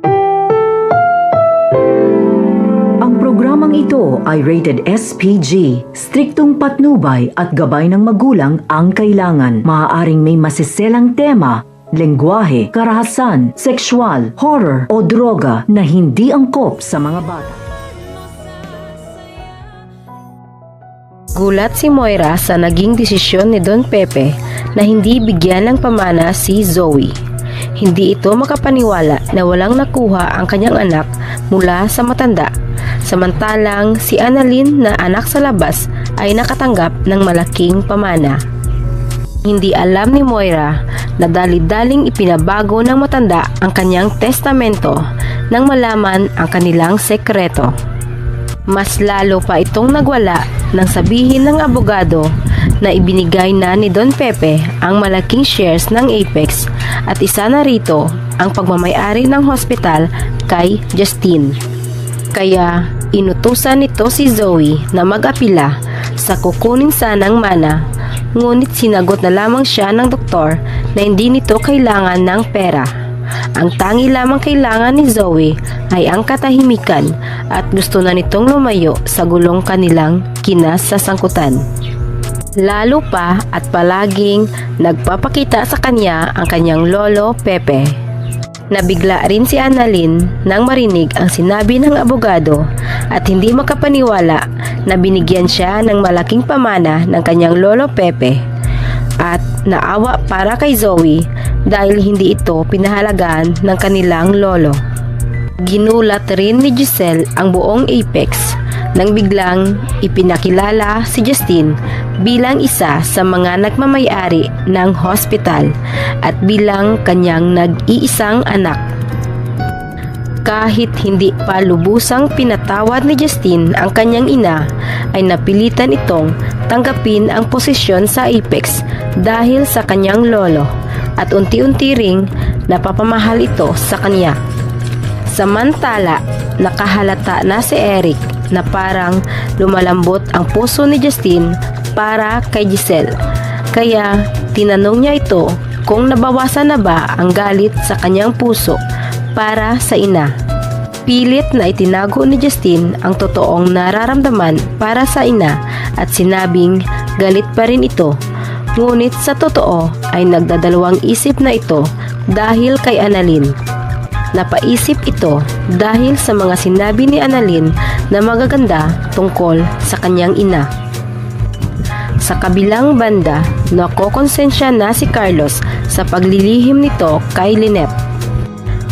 Ang programang ito ay rated SPG. Striktong patnubay at gabay ng magulang ang kailangan. Maaaring may masiselang tema, lengguwahe, karahasan, sexual, horror o droga na hindi angkop sa mga bata. Gulat si Moira sa naging desisyon ni Don Pepe na hindi bigyan ng pamana si Zoe. Hindi ito makapaniwala na walang nakuha ang kanyang anak mula sa matanda. Samantalang si Annalyn na anak sa labas ay nakatanggap ng malaking pamana. Hindi alam ni Moira na dali-daling ipinabago ng matanda ang kanyang testamento nang malaman ang kanilang sekreto. Mas lalo pa itong nagwala nang sabihin ng abogado na ibinigay na ni Don Pepe ang malaking shares ng Apex at isa na rito ang pagmamayari ng hospital kay Justine. Kaya inutusan nito si Zoe na mag-apila sa kukunin sanang mana, ngunit sinagot na lamang siya ng doktor na hindi nito kailangan ng pera. Ang tangi lamang kailangan ni Zoe ay ang katahimikan at gusto na nitong lumayo sa gulong kanilang kinasasangkutan. Lalo pa at palaging nagpapakita sa kanya ang kanyang lolo Pepe. Nabigla rin si Annalyn nang marinig ang sinabi ng abogado at hindi makapaniwala na binigyan siya ng malaking pamana ng kanyang lolo Pepe at naawa para kay Zoe dahil hindi ito pinahalagaan ng kanilang lolo. Ginulat rin ni Giselle ang buong Apex nang biglang ipinakilala si Justine bilang isa sa mga nagmamayari ng hospital at bilang kanyang nag-iisang anak. Kahit hindi pa lubusang pinatawad ni Justine ang kanyang ina, ay napilitan itong tanggapin ang posisyon sa Apex dahil sa kanyang lolo at unti-unti ring napapamahal ito sa kanya. Samantala, nakahalata na si Eric na parang lumalambot ang puso ni Justine para kay Giselle. Kaya tinanong niya ito kung nabawasan na ba ang galit sa kanyang puso para sa ina. Pilit na itinago ni Justine ang totoong nararamdaman para sa ina at sinabing galit pa rin ito. Ngunit sa totoo ay nagdadalawang isip na ito dahil kay Annalyn. Napaisip ito dahil sa mga sinabi ni Annalyn na magaganda tungkol sa kanyang ina. Sa kabilang banda, nakokonsensya na si Carlos sa paglilihim nito kay Lynette.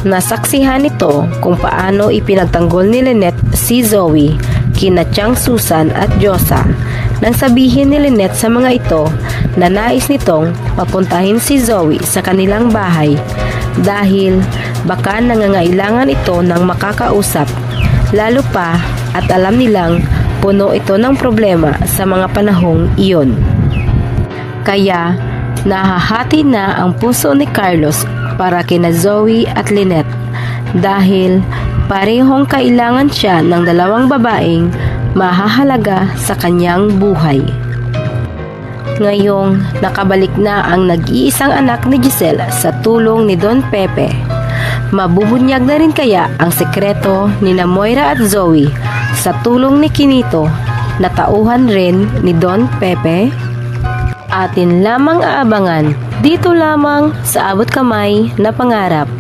Nasaksihan nito kung paano ipinagtanggol ni Lynette si Zoe kina Tiang Susan at Josa nang sabihin ni Lynette sa mga ito na nais nitong papuntahin si Zoe sa kanilang bahay dahil baka nangangailangan ito ng makakausap, lalo pa at alam nilang puno ito ng problema sa mga panahong iyon. Kaya nahahati na ang puso ni Carlos para kina Zoe at Lynette dahil parehong kailangan siya ng dalawang babaeng mahahalaga sa kanyang buhay. Ngayong nakabalik na ang nag-iisang anak ni Giselle sa tulong ni Don Pepe, mabubunyag na rin kaya ang sekreto ni Moira at Zoe sa tulong ni Quinito na tauhan rin ni Don Pepe? Atin lamang aabangan dito lamang sa Abot Kamay na Pangarap.